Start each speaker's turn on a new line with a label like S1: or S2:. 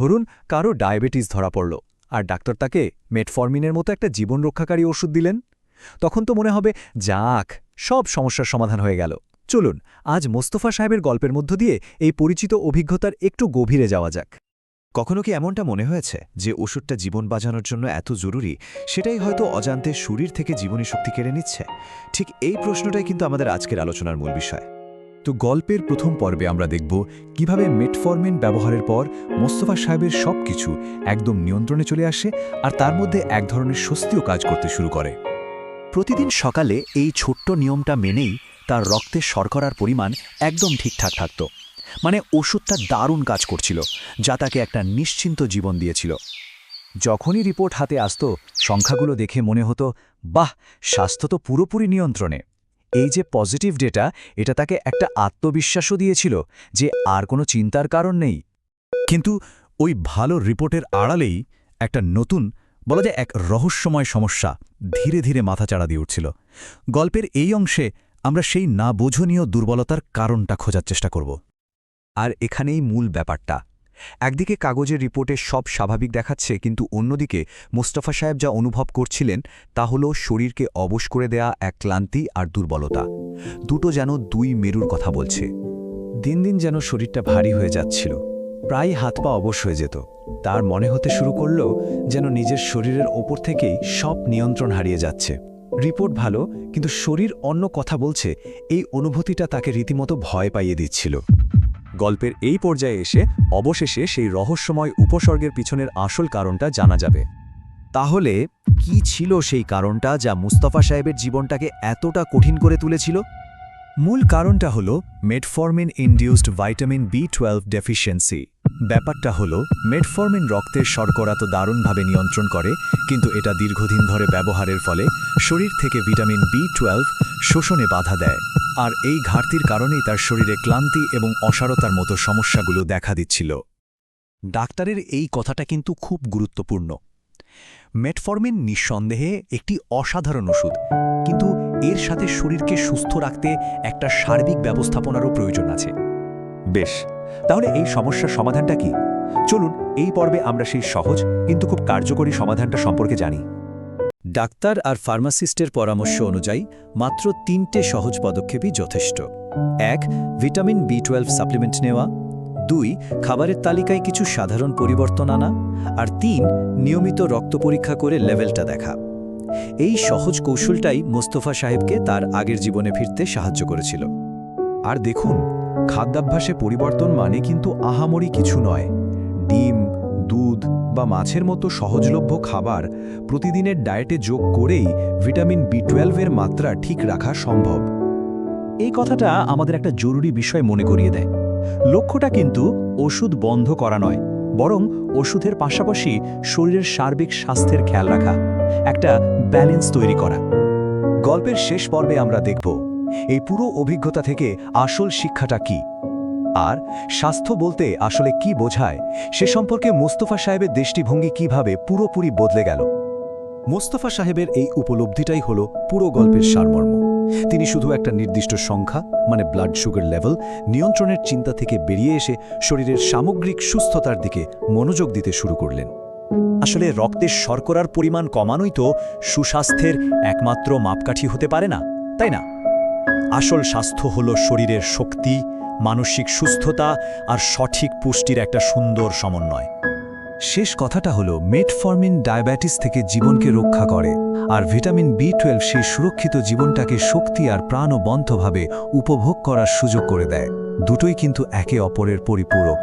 S1: ধরুন কারো ডায়াবেটিস ধরা পড়ল আর ডাক্তার তাকে মেটফরমিনের মতো একটা জীবন রক্ষাকারী ওষুধ দিলেন, তখন তো মনে হবে যাক, সব সমস্যার সমাধান হয়ে গেল। চলুন আজ মোস্তফা সাহেবের গল্পের মধ্য দিয়ে এই পরিচিত অভিজ্ঞতার একটু গভীরে যাওয়া যাক।
S2: কখনো কি এমনটা মনে হয়েছে যে ওষুধটা জীবন বাঁচানোর জন্য এত জরুরি, সেটাই হয়তো অজান্তে শরীর থেকে জীবনী শক্তি কেড়ে নিচ্ছে? ঠিক এই প্রশ্নটাই কিন্তু আমাদের আজকের আলোচনার মূল বিষয়।
S3: তো গল্পের প্রথম পর্বে আমরা দেখব কিভাবে মেটফরমিন ব্যবহারের পর মোস্তফা সাহেবের সবকিছু একদম নিয়ন্ত্রণে চলে আসে আর তার মধ্যে এক ধরনের স্বস্তিও কাজ করতে শুরু করে।
S2: প্রতিদিন সকালে এই ছোট্ট নিয়মটা মেনেই তার রক্তের শর্করার পরিমাণ একদম ঠিকঠাক থাকত। মানে ওষুধটা দারুণ কাজ করছিল, যা তাকে একটা নিশ্চিন্ত জীবন দিয়েছিল।
S3: যখনই রিপোর্ট হাতে আসত, সংখ্যাগুলো দেখে মনে হতো বাহ, স্বাস্থ্য তো পুরোপুরি নিয়ন্ত্রণে। এই যে পজিটিভ ডেটা, এটা তাকে একটা আত্মবিশ্বাসও দিয়েছিল যে আর কোনো চিন্তার কারণ নেই। কিন্তু ওই ভালো রিপোর্টের আড়ালেই একটা নতুন, বলা যায় এক রহস্যময় সমস্যা ধীরে ধীরে মাথাচাড়া দিয়ে উঠছিল। গল্পের এই অংশে আমরা সেই না বোঝনীয় দুর্বলতার কারণটা খোঁজার চেষ্টা করব।
S1: আর এখানেই মূল ব্যাপারটা। একদিকে কাগজের রিপোর্টে সব স্বাভাবিক দেখাচ্ছে, কিন্তু অন্যদিকে মোস্তফা সাহেব যা অনুভব করছিলেন তা হল শরীরকে অবশ করে দেয়া এক ক্লান্তি আর দুর্বলতা। দুটো যেন দুই মেরুর কথা বলছে।
S3: দিন দিন যেন শরীরটা ভারী হয়ে যাচ্ছিল, প্রায় হাত পা অবশ হয়ে যেত। তার মনে হতে শুরু করল যেন নিজের শরীরের ওপর থেকেই সব নিয়ন্ত্রণ হারিয়ে যাচ্ছে। রিপোর্ট ভালো, কিন্তু শরীর অন্য কথা বলছে। এই অনুভূতিটা তাকে রীতিমতো ভয় পাইয়ে দিচ্ছিল।
S1: গল্পের এই পর্যায়ে এসে অবশেষে সেই রহস্যময় উপসর্গের পিছনের আসল কারণটা জানা যাবে।
S2: তাহলে কি ছিল সেই কারণটা যা মুস্তাফা সাহেবের জীবনটাকে এতটা কঠিন করে তুলেছিল?
S3: মূল কারণটা হলো metformin induced vitamin B12 deficiency. ব্যাপারটা হলো মেটফরমিন রক্তের শর্করা তো দারুণভাবে নিয়ন্ত্রণ করে, কিন্তু এটা দীর্ঘদিন ধরে ব্যবহারের ফলে শরীর থেকে ভিটামিন B12 শোষণে বাধা দেয়। আর এই ঘাটতির কারণেই তার শরীরে ক্লান্তি এবং অসাড়তার মতো সমস্যাগুলো দেখা দিচ্ছিল।
S2: ডাক্তারের এই কথাটা কিন্তু খুব গুরুত্বপূর্ণ। মেটফরমিন নিঃসন্দেহে একটি অসাধারণ ওষুধ, কিন্তু এর সাথে শরীরকে সুস্থ রাখতে একটা সার্বিক ব্যবস্থাপনারও প্রয়োজন আছে।
S1: বেশ, তাহলে এই সমস্যার সমাধানটা কি? চলুন এই পর্বে আমরা সেই সহজ কিন্তু খুব কার্যকরী সমাধানটা সম্পর্কে জানি।
S3: ডাক্তার আর ফার্মাসিস্টের পরামর্শ অনুযায়ী মাত্র 3টে সহজ পদক্ষেপই যথেষ্ট। 1. ভিটামিন B12 সাপ্লিমেন্ট নেওয়া। 2. খাবারের তালিকায় কিছু সাধারণ পরিবর্তন আনা। আর 3. নিয়মিত রক্ত পরীক্ষা করে লেভেলটা দেখা। এই সহজ কৌশলটাই মোস্তফা সাহেবকে তার আগের জীবনে ফিরতে সাহায্য করেছিল।
S2: আর দেখুন, খাদ্যাভ্যাসে পরিবর্তন মানে কিন্তু আহামরি কিছু নয়। ডিম, দুধ বা মাছের মতো সহজলভ্য খাবার প্রতিদিনের ডায়েটে যোগ করেই ভিটামিন B12 এর মাত্রা ঠিক রাখা সম্ভব।
S3: এই কথাটা আমাদের একটা জরুরি বিষয় মনে করিয়ে দেয়। লক্ষ্যটা কিন্তু ওষুধ বন্ধ করা নয়, বরং ওষুধের পাশাপাশি শরীরের সার্বিক স্বাস্থ্যের খেয়াল রাখা, একটা ব্যালেন্স তৈরি করা।
S1: গল্পের শেষ পর্বে আমরা দেখব এই পুরো অভিজ্ঞতা থেকে আসল শিক্ষাটা কি, আর স্বাস্থ্য বলতে আসলে কি বোঝায় সে সম্পর্কে মোস্তফা সাহেবের দৃষ্টিভঙ্গি কিভাবে পুরোপুরি বদলে গেল। মোস্তফা সাহেবের এই উপলব্ধিটাই হলো পুরো গল্পের সারমর্ম। তিনি শুধু একটা নির্দিষ্ট সংখ্যা, মানে ব্লাড সুগার লেভেল নিয়ন্ত্রণের চিন্তা থেকে বেরিয়ে এসে শরীরের সামগ্রিক সুস্থতার দিকে মনোযোগ দিতে শুরু করলেন। আসলে রক্তের শর্করার পরিমাণ কমানোই তো সুস্বাস্থ্যের একমাত্র মাপকাঠি হতে পারে না, তাই না? আসল স্বাস্থ্য হলো শরীরের শক্তি, মানসিক সুস্থতা আর সঠিক পুষ্টির একটা সুন্দর সমন্বয়। শেষ কথাটা হলো মেটফরমিন ডায়াবেটিস থেকে জীবনকে রক্ষা করে, আর ভিটামিন B12 সেই সুরক্ষিত জীবনটাকে শক্তি আর প্রাণবন্তভাবে উপভোগ করার সুযোগ করে দেয়। দুটোই কিন্তু একে অপরের পরিপূরক।